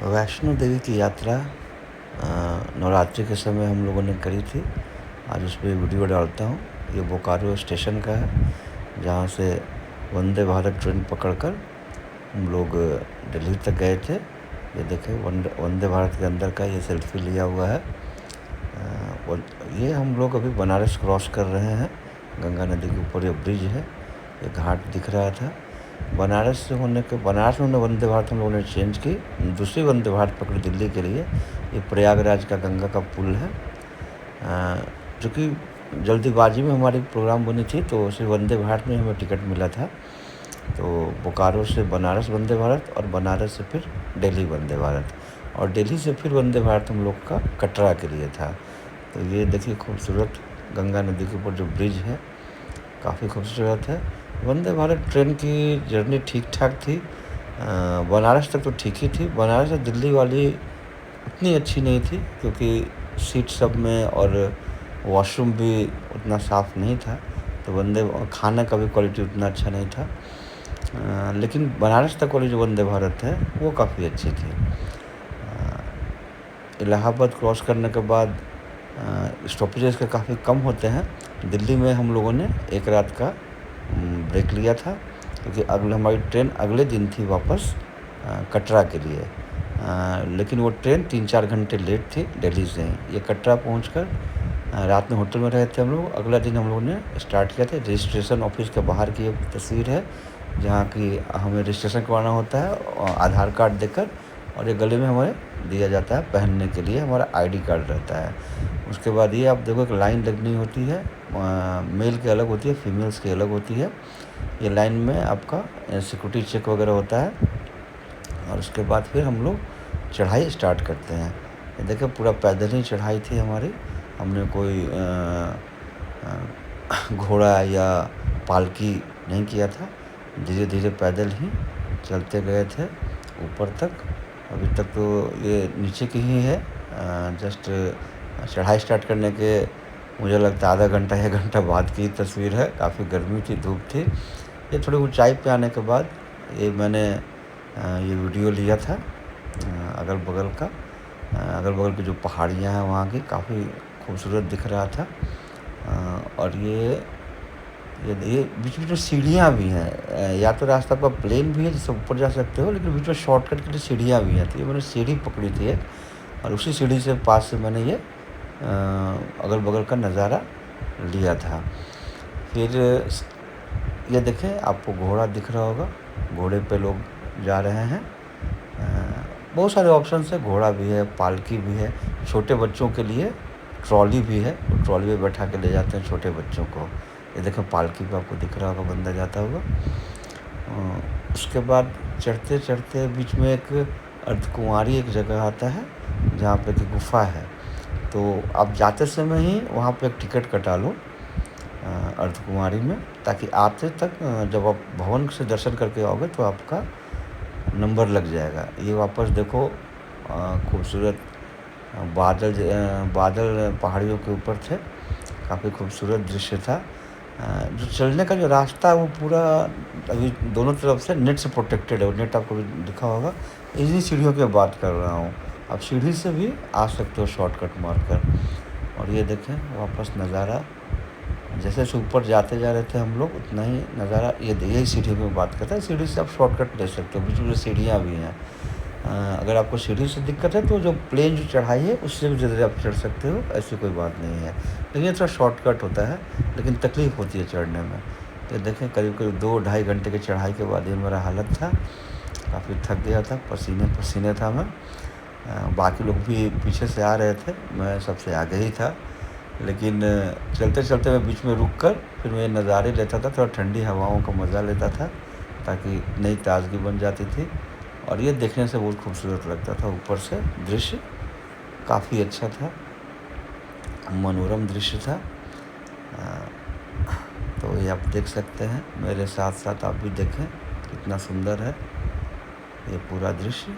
वैष्णो देवी की यात्रा नवरात्रि के समय हम लोगों ने करी थी। आज उस पे वीडियो डालता हूँ। ये बोकारो स्टेशन का है, जहाँ से वंदे भारत ट्रेन पकड़कर हम लोग दिल्ली तक गए थे। ये देखें, वंदे भारत के अंदर का ये सेल्फी लिया हुआ है। ये हम लोग अभी बनारस क्रॉस कर रहे हैं। गंगा नदी के ऊपर ये ब्रिज है, ये घाट दिख रहा था। बनारस में हमने वंदे भारत हम लोगों ने चेंज की, दूसरी वंदे भारत पकड़ी दिल्ली के लिए। ये प्रयागराज का गंगा का पुल है। चूँकि जल्दीबाजी में हमारी प्रोग्राम बनी थी, तो उसी वंदे भारत में हमें टिकट मिला था। तो बोकारो से बनारस वंदे भारत और बनारस से फिर दिल्ली वंदे भारत, और दिल्ली से फिर वंदे भारत हम लोग का कटरा के लिए था। तो ये देखिए, खूबसूरत गंगा नदी के ऊपर जो ब्रिज है, काफ़ी खूबसूरत है। वंदे भारत ट्रेन की जर्नी ठीक ठाक थी। बनारस तक तो ठीक ही थी। बनारस से दिल्ली वाली उतनी अच्छी नहीं थी, क्योंकि सीट सब में और वॉशरूम भी उतना साफ़ नहीं था। तो खाने का भी क्वालिटी उतना अच्छा नहीं था। लेकिन बनारस तक वाली जो वंदे भारत है, वो काफ़ी अच्छी थी। इलाहाबाद क्रॉस करने के बाद स्टॉपेजेस के काफ़ी कम होते हैं। दिल्ली में हम लोगों ने एक रात का ब्रेक लिया था, क्योंकि हमारी ट्रेन अगले दिन थी वापस कटरा के लिए। लेकिन वो ट्रेन 3-4 घंटे लेट थी दिल्ली से। ये कटरा पहुंचकर रात में होटल में रहे थे हम लोग। अगला दिन हम लोगों ने स्टार्ट किया था। रजिस्ट्रेशन ऑफिस के बाहर की एक तस्वीर है, जहाँ की हमें रजिस्ट्रेशन करवाना होता है आधार कार्ड देकर, और ये गले में हमें दिया जाता है पहनने के लिए, हमारा आईडी कार्ड रहता है। उसके बाद ये आप देखो, एक लाइन लगनी होती है। मेल की अलग होती है, फीमेल्स की अलग होती है। ये लाइन में आपका सिक्योरिटी चेक वगैरह होता है, और उसके बाद फिर हम लोग चढ़ाई स्टार्ट करते हैं। ये देखिए, पूरा पैदल ही चढ़ाई थी हमारी। हमने कोई घोड़ा या पालकी नहीं किया था। धीरे धीरे पैदल ही चलते गए थे ऊपर तक। अभी तक तो ये नीचे की ही है। जस्ट चढ़ाई स्टार्ट करने के मुझे लगता है आधा घंटा 1 घंटा बाद की तस्वीर है। काफ़ी गर्मी थी, धूप थी। ये थोड़ी ऊंचाई पे आने के बाद ये मैंने ये वीडियो लिया था। अगल बगल का अगल बगल की जो पहाड़ियाँ हैं वहाँ की काफ़ी खूबसूरत दिख रहा था। और ये बीच बीच में सीढ़ियाँ भी हैं। या तो रास्ता आपका प्लेन भी है जिससे ऊपर जा सकते हो, लेकिन बीच में शॉर्टकट के लिए सीढ़ियाँ भी हैं। तो ये मैंने सीढ़ी पकड़ी थी एक, और उसी सीढ़ी से पास से मैंने ये अगल बगल का नज़ारा लिया था। फिर ये देखें, आपको घोड़ा दिख रहा होगा। घोड़े पे लोग जा रहे हैं। बहुत सारे ऑप्शन है। घोड़ा भी है, पालकी भी है, छोटे बच्चों के लिए ट्रॉली भी है। वो ट्रॉली में बैठा के ले जाते हैं छोटे बच्चों को। ये देखो, पालकी पे आपको दिख रहा होगा बंदा जाता हुआ। उसके बाद चढ़ते चढ़ते बीच में एक अर्धकुंवारी एक जगह आता है, जहाँ पे की गुफ़ा है। तो आप जाते समय ही वहाँ पे एक टिकट कटा लो अर्धकुंवारी में, ताकि आते तक जब आप भवन से दर्शन करके आओगे तो आपका नंबर लग जाएगा। ये वापस देखो, खूबसूरत बादल पहाड़ियों के ऊपर थे। काफ़ी खूबसूरत दृश्य था। जो चलने का जो रास्ता है वो पूरा अभी दोनों तरफ से नेट से प्रोटेक्टेड है। वो नेट आपको भी दिखा होगा। इन्हीं सीढ़ियों की बात कर रहा हूँ। आप सीढ़ी से भी आ सकते हो शॉर्टकट मारकर। और ये देखें, वापस नज़ारा जैसे जैसे ऊपर जाते जा रहे थे हम लोग, उतना ही नज़ारा यही सीढ़ियों की बात करता है। सीढ़ी से आप शॉर्टकट ले सकते हो, बीच में सीढ़ियाँ भी हैं। अगर आपको सीढ़ी से दिक्कत है तो जो प्लेन जो चढ़ाई है उससे भी जल्दी आप चढ़ सकते हो, ऐसी कोई बात नहीं है। लेकिन ये थोड़ा शॉर्टकट होता है, लेकिन तकलीफ़ होती है चढ़ने में। तो देखें, करीब करीब 2-2.5 घंटे की चढ़ाई के बाद ये मेरा हालत था। काफ़ी थक गया था, पसीने पसीने था मैं। बाकी लोग भी पीछे से आ रहे थे, मैं सबसे आगे ही था। लेकिन चलते चलते मैं बीच में रुक कर फिर मैं नज़ारे लेता था, थोड़ा ठंडी हवाओं का मज़ा लेता था, ताकि नई ताज़गी बन जाती थी। और ये देखने से बहुत खूबसूरत लगता था। ऊपर से दृश्य काफ़ी अच्छा था, मनोरम दृश्य था। तो ये आप देख सकते हैं, मेरे साथ साथ आप भी देखें कितना सुंदर है ये पूरा दृश्य।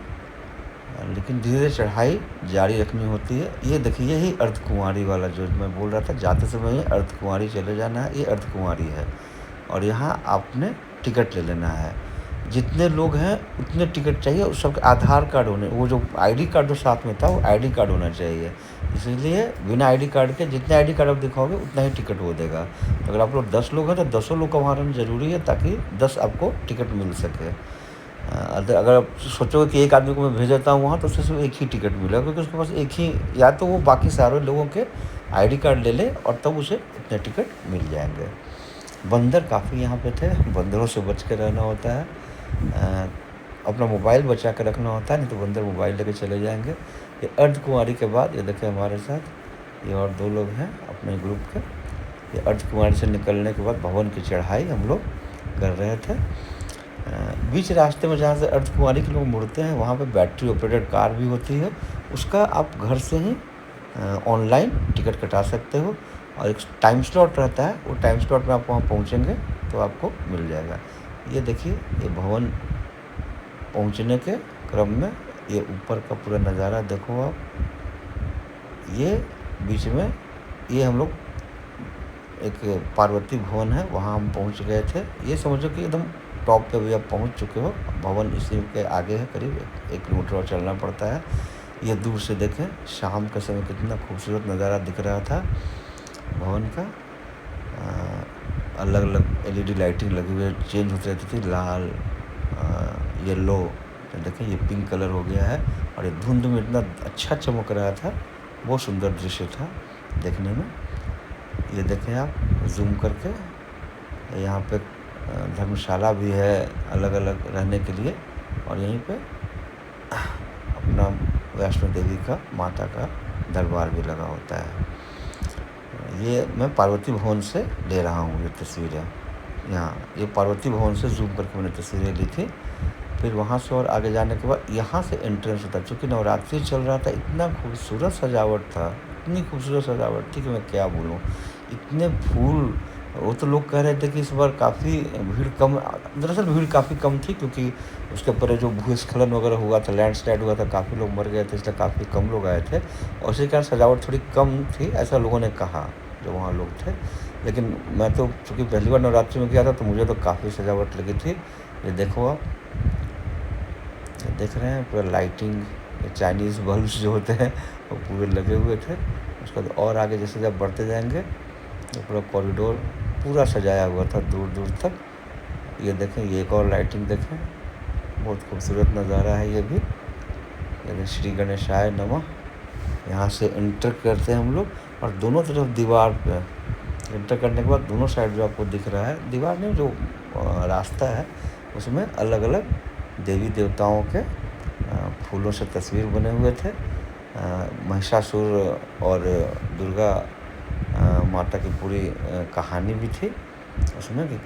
लेकिन धीरे चढ़ाई जारी रखनी होती है। ये देखिए, यही अर्धकुंवारी वाला जो मैं बोल रहा था, जाते समय ही अर्धकुंवारी चले जाना है। ये अर्धकुंवारी है, और यहाँ आपने टिकट ले लेना है। जितने लोग हैं उतने टिकट चाहिए और सबके आधार कार्ड होने, वो जो आईडी कार्ड जो साथ में था वो आईडी कार्ड होना चाहिए। इसीलिए बिना आईडी कार्ड के जितने आईडी कार्ड आप दिखाओगे उतना ही टिकट वो देगा। तो अगर आप लोग 10 लोग हैं तो 10 लोग का वहाँ रहना ज़रूरी है ताकि 10 आपको टिकट मिल सके। अगर आप सोचोगे कि एक आदमी को मैं भेज देता हूँ वहाँ तो उससे सिर्फ एक ही टिकट मिलेगा, क्योंकि उसके पास एक ही, या तो वो बाकी सारे लोगों के आईडी कार्ड ले ले और तब उसे उतने टिकट मिल जाएंगे। बंदर काफ़ी यहाँ पे थे, बंदरों से बच के रहना होता है। अ, अपना मोबाइल बचा के रखना होता है, नहीं तो बंदर मोबाइल लेके चले जाएंगे। ये अर्धकुमारी के बाद ये देखें हमारे साथ ये और 2 लोग हैं अपने ग्रुप के। ये अर्धकुमारी से निकलने के बाद भवन की चढ़ाई हम लोग कर रहे थे। बीच रास्ते में जहाँ से अर्धकुमारी के लोग मुड़ते हैं वहाँ पे बैटरी ऑपरेटेड कार भी होती है, उसका आप घर से ही ऑनलाइन टिकट कटा सकते हो और एक टाइम स्लॉट रहता है, वो टाइम स्लॉट में आप वहाँ पहुँचेंगे तो आपको मिल जाएगा। ये देखिए ये भवन पहुँचने के क्रम में ये ऊपर का पूरा नज़ारा देखो आप। ये बीच में ये हम लोग एक पार्वती भवन है वहाँ हम पहुँच गए थे। ये समझो कि एकदम टॉप पे भी आप पहुँच चुके हो। भवन इसी के आगे है, करीब 1 किलोमीटर और चलना पड़ता है। ये दूर से देखें शाम के समय कितना खूबसूरत नज़ारा दिख रहा था भवन का। अलग अलग एलईडी लाइटिंग लगी हुई चेंज होती रहती थी, लाल, येलो, देखें ये पिंक कलर हो गया है और ये धुंध में इतना अच्छा चमक रहा था, बहुत सुंदर दृश्य था देखने में। ये देखें आप जूम करके, यहाँ पे धर्मशाला भी है अलग अलग रहने के लिए और यहीं पे अपना वैष्णो देवी का माता का दरबार भी लगा होता है। ये मैं पार्वती भवन से ले रहा हूँ ये तस्वीरें। यहाँ ये पार्वती भवन से जूम करके मैंने तस्वीरें ली थी। फिर वहाँ से और आगे जाने के बाद यहाँ से एंट्रेंस होता है। चूँकि नवरात्रि चल रहा था, इतना खूबसूरत सजावट था, इतनी खूबसूरत सजावट थी कि मैं क्या बोलूँ। इतने फूल, वो तो लोग कह रहे थे कि इस बार काफ़ी भीड़ कम, दरअसल भीड़ काफ़ी कम थी क्योंकि उसके ऊपर जो भूस्खलन वगैरह हुआ था, लैंडस्लाइड हुआ था, काफ़ी लोग मर गए थे, इसलिए काफ़ी कम लोग आए थे और इसी कारण सजावट थोड़ी कम थी, ऐसा लोगों ने कहा जो वहाँ लोग थे। लेकिन मैं तो चूँकि पहली बार नवरात्रि में गया था तो मुझे तो काफ़ी सजावट लगी थी। ये देखो आप, देख रहे हैं पूरा लाइटिंग, चाइनीज़ बल्ब्स जो होते हैं वो पूरे लगे हुए थे। उसके बाद और आगे जैसे जब बढ़ते जाएंगे तो पूरा कॉरिडोर पूरा सजाया हुआ था दूर दूर तक। ये देखें ये एक और लाइटिंग देखें, बहुत खूबसूरत नज़ारा है ये भी। ये श्री गणेशाय नमः। यहाँ से एंटर करते हैं हम लोग और दोनों तरफ दीवार पे एंटर करने के बाद दोनों साइड जो आपको दिख रहा है, दीवार नहीं जो रास्ता है, उसमें अलग अलग देवी देवताओं के फूलों से तस्वीर बने हुए थे। महिषासुर और दुर्गा माता की पूरी कहानी भी थी उसमें कि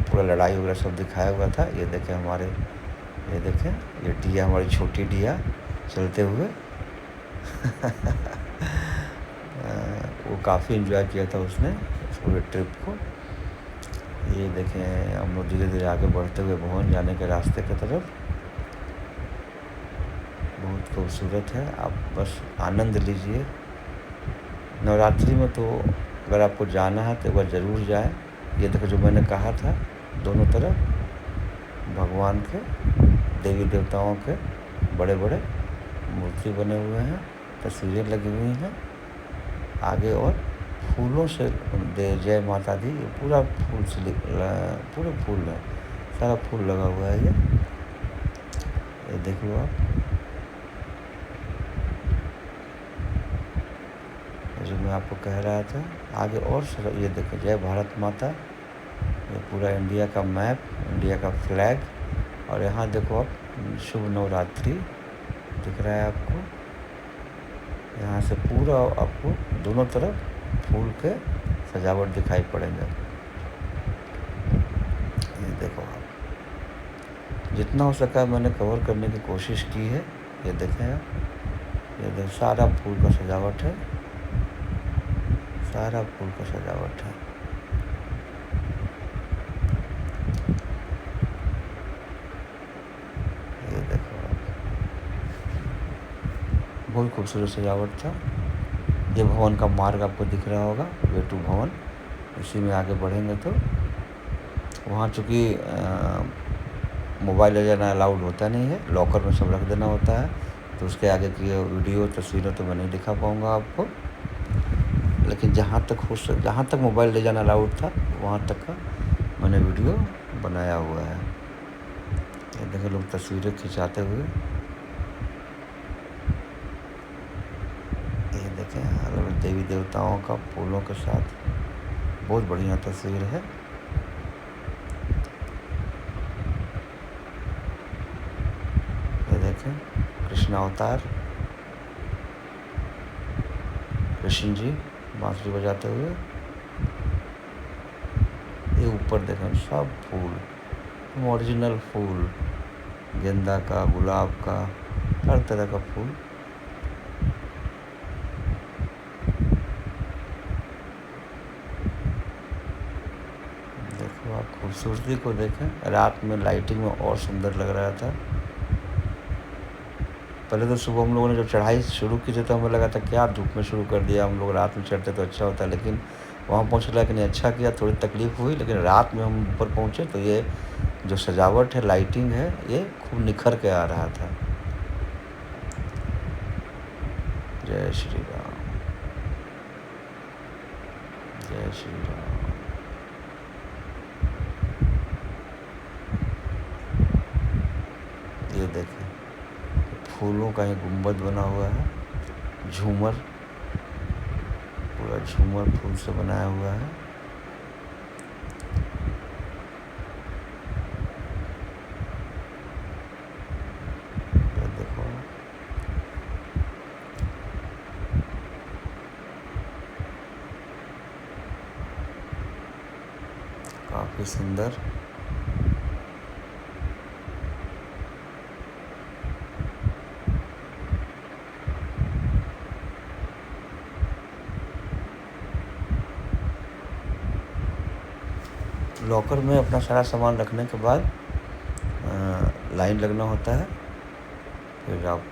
पूरा लड़ाई वगैरह सब दिखाया हुआ था। ये देखें हमारे, ये देखें ये डिया, हमारी छोटी डिया चलते हुए वो काफ़ी एंजॉय किया था उसने पूरे ट्रिप को। ये देखें हम लोग धीरे धीरे आगे बढ़ते हुए भवन जाने के रास्ते की तरफ। बहुत खूबसूरत है, आप बस आनंद लीजिए। नवरात्रि में तो अगर आपको जाना है तो एक बार ज़रूर जाएं। ये देखो जो मैंने कहा था, दोनों तरफ भगवान के, देवी देवताओं के बड़े बड़े मूर्ति बने हुए हैं, तस्वीरें लगी हुई हैं आगे, और फूलों से जय माता दी, ये पूरा फूल से पूरे फूल है, सारा फूल लगा हुआ है। ये देखो आप, जो मैं आपको कह रहा था आगे और ये देखो जय भारत माता, ये पूरा इंडिया का मैप, इंडिया का फ्लैग। और यहाँ देखो आप शुभ नवरात्रि दिख रहा है आपको। यहाँ से पूरा आपको दोनों तरफ फूल के सजावट दिखाई पड़ेंगे। ये देखो आप, जितना हो सका मैंने कवर करने की कोशिश की है। ये देखें आप, ये देखो सारा फूल का सजावट है, सारा फूल का सजावट है। ये देखो आप, बहुत खूबसूरत सजावट था। ये भवन का मार्ग आपको दिख रहा होगा, वेटू भवन। इसी में आगे बढ़ेंगे तो वहाँ चूँकि मोबाइल ले जाना अलाउड होता नहीं है, लॉकर में सब रख देना होता है। तो उसके आगे की वीडियो तस्वीरें तो मैं नहीं दिखा पाऊँगा आपको, लेकिन जहाँ तक मोबाइल ले जाना अलाउड था, वहाँ तक का मैंने वीडियो बनाया हुआ है। ये देखिए लोग तस्वीरें खिंचाते हुए, ये देखें अलग देवी देवताओं का फूलों के साथ, बहुत बढ़िया तस्वीर है। ये देखें कृष्ण अवतार, कृष्ण जी बांसुरी बजाते हुए। ये ऊपर देखें सब फूल, ओरिजिनल फूल, गेंदा का, गुलाब का, हर तरह का फूल। देखो आप खूबसूरती को देखें, रात में लाइटिंग में और सुंदर लग रहा था। पहले तो सुबह हम लोगों ने जब चढ़ाई शुरू की थी तो हमें लगा था क्या धूप में शुरू कर दिया, हम लोग रात में चढ़ते तो अच्छा होता, लेकिन वहाँ पहुँच लगा कि नहीं अच्छा किया, थोड़ी तकलीफ़ हुई, लेकिन रात में हम ऊपर पहुँचे तो ये जो सजावट है, लाइटिंग है, ये खूब निखर के आ रहा था। जय श्री राम, जय श्री राम। ये देखें फूलों का ही गुंबद बना हुआ है, झूमर, पूरा झूमर फूल से बनाया हुआ है। ये देखो काफ़ी सुंदर। लॉकर में अपना सारा सामान रखने के बाद लाइन लगना होता है, फिर आप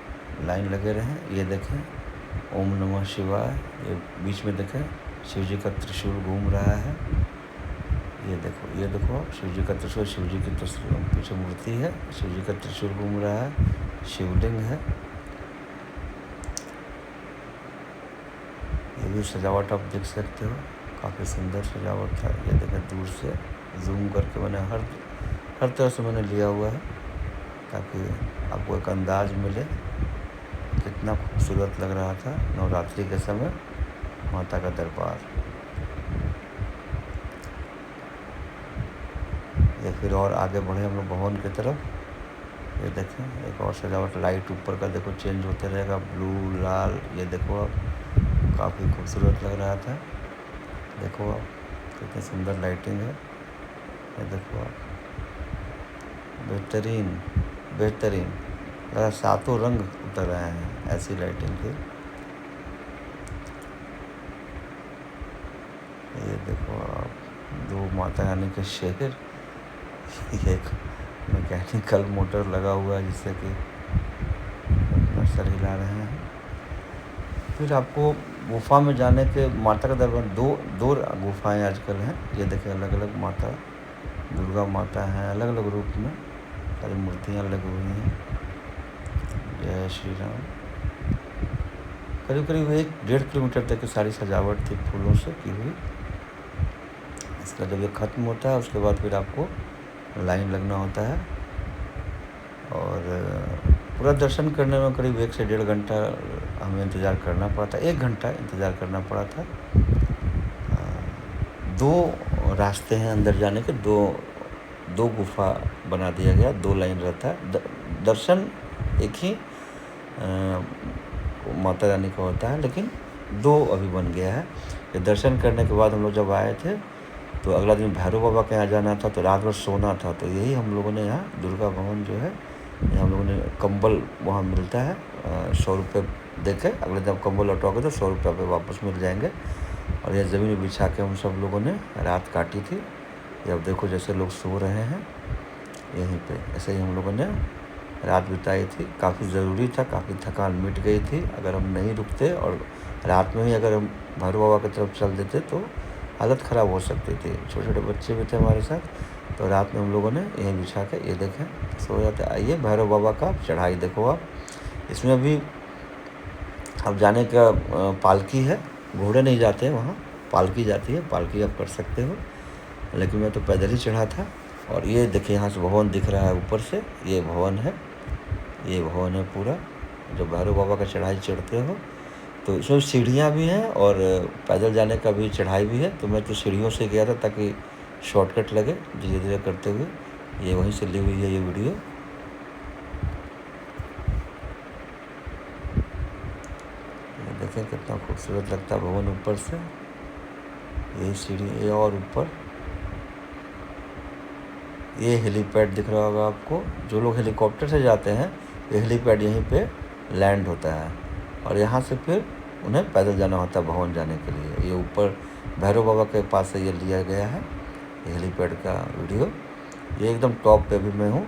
लाइन लगे रहें। ये देखें ओम नमः शिवाय, ये बीच में देखें शिव जी का त्रिशूल घूम रहा है। ये देखो आप शिव जी का त्रिशूल, शिव जी की तस्वीर पीछे मूर्ति है, शिव जी का त्रिशूल घूम रहा है, शिवलिंग है। ये भी सजावट आप देख सकते हो, काफ़ी सुंदर सजावट है। ये देखें दूर से जूम करके मैंने हर तरह से मैंने लिया हुआ है ताकि आपको एक अंदाज़ मिले कितना खूबसूरत लग रहा था नवरात्रि के समय माता का दरबार। ये फिर और आगे बढ़े हम लोग भवन की तरफ। ये देखें एक और सजावट, लाइट ऊपर का देखो चेंज होते रहेगा, ब्लू लाल। ये देखो आप काफ़ी खूबसूरत लग रहा था। देखो आप कितनी सुंदर लाइटिंग है। ये देखो आप बेहतरीन बेहतरीन, ज़रा सातों रंग उतर रहे हैं ऐसी लाइटिंग की। ये देखो आप दो माता रानी के शेर, एक मैकेनिकल मोटर लगा हुआ है जिससे कि अपना सर हिला रहे हैं। फिर आपको गुफा में जाने के, माता का दरबार दो गुफाएं आजकल हैं। ये देखिए अलग अलग माता, दुर्गा माता हैं अलग अलग रूप में, सारी मूर्तियाँ लगी हुई हैं। जय श्री राम। करीब करीब 1-1.5 किलोमीटर तक की सारी सजावट थी फूलों से की हुई। इसका जब ये ख़त्म होता है उसके बाद फिर आपको लाइन लगना होता है और पूरा दर्शन करने में करीब 1 से 1.5 घंटा हमें इंतज़ार करना पड़ा था। 1 घंटा इंतज़ार करना पड़ा था। 2 रास्ते हैं अंदर जाने के, दो गुफा बना दिया गया, 2 लाइन रहता है। दर्शन एक ही माता रानी का होता है, लेकिन 2 अभी बन गया है। ये दर्शन करने के बाद हम लोग जब आए थे तो अगला दिन भैरव बाबा के यहाँ जाना था, तो रात भर सोना था। तो यही हम लोगों ने यहाँ दुर्गा भवन जो है, हम लोगों ने कंबल वहाँ मिलता है 100 रुपये दे के, अगले दिन कंबल लौटाओगे तो 100 रुपये पे वापस मिल जाएंगे। और यह ज़मीन बिछा के हम सब लोगों ने रात काटी थी। अब देखो जैसे लोग सो रहे हैं यहीं पे, ऐसे ही हम लोगों ने रात बिताई थी। काफ़ी ज़रूरी था, काफ़ी थकान मिट गई थी। अगर हम नहीं रुकते और रात में ही अगर हम भैरव बाबा की तरफ चल देते तो हालत ख़राब हो सकती थी। छोटे छोटे बच्चे भी थे हमारे साथ, तो रात में हम लोगों ने यहीं बिछा के ये देखें सो जाते। आइए भैरव बाबा का चढ़ाई देखो आप। इसमें भी अब जाने का पालकी है, घोड़े नहीं जाते हैं वहाँ, पालकी जाती है, पालकी आप कर सकते हो, लेकिन मैं तो पैदल ही चढ़ा था। और ये देखिए यहाँ से भवन दिख रहा है ऊपर से, ये भवन है, ये भवन है पूरा। जब भैरव बाबा का चढ़ाई चढ़ते हो तो इसमें सीढ़ियाँ भी हैं और पैदल जाने का भी चढ़ाई भी है। तो मैं तो सीढ़ियों से गया था ताकि शॉर्टकट लगे धीरे धीरे करते हुए। ये वहीं से ली हुई है ये वीडियो। देखें कितना खूबसूरत लगता है भवन ऊपर से। यही सीढ़ी, ये और ऊपर ये हेलीपैड दिख रहा होगा आपको। जो लोग हेलीकॉप्टर से जाते हैं ये हेलीपैड यहीं पे लैंड होता है और यहाँ से फिर उन्हें पैदल जाना होता है भवन जाने के लिए। ये ऊपर भैरव बाबा के पास से ये लिया गया है ये हेलीपैड का वीडियो। ये एकदम टॉप पे भी मैं हूँ,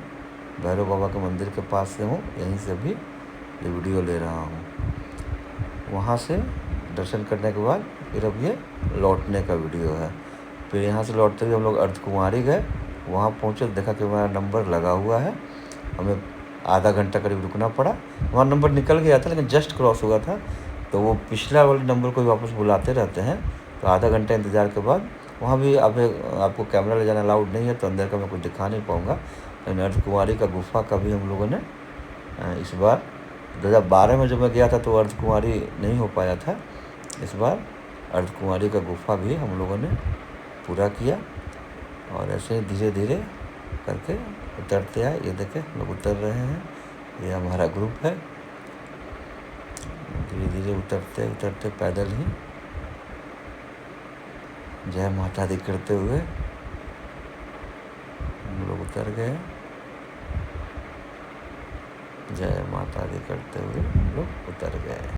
भैरव बाबा के मंदिर के पास से हूँ, यहीं से भी ये वीडियो ले रहा हूँ। वहाँ से दर्शन करने के बाद फिर अब ये लौटने का वीडियो है। फिर यहाँ से लौटते हुए हम लोग अर्धकुंवारी गए। वहाँ पहुँचे, देखा कि हमारा नंबर लगा हुआ है, हमें आधा घंटा करीब रुकना पड़ा। वहाँ नंबर निकल गया था लेकिन जस्ट क्रॉस हुआ था, तो वो पिछला वाले नंबर को भी वापस बुलाते रहते हैं। तो आधा घंटा इंतज़ार के बाद वहाँ भी आपको कैमरा ले जाना अलाउड नहीं है, तो अंदर का मैं कुछ दिखा नहीं पाऊँगा। लेकिन अर्धकुंवारी का गुफ़ा का भी हम लोगों ने इस बार 2012 में जब मैं गया था तो अर्धकुंवारी नहीं हो पाया था। इस बार अर्धकुंवारी का गुफ़ा भी हम लोगों ने पूरा किया और ऐसे ही धीरे धीरे करके उतरते आए। ये देखें हम लोग उतर रहे हैं, ये हमारा ग्रुप है। धीरे धीरे उतरते उतरते पैदल ही जय माता दी करते हुए हम लोग उतर गए। जय माता दी करते हुए हम लोग उतर गए।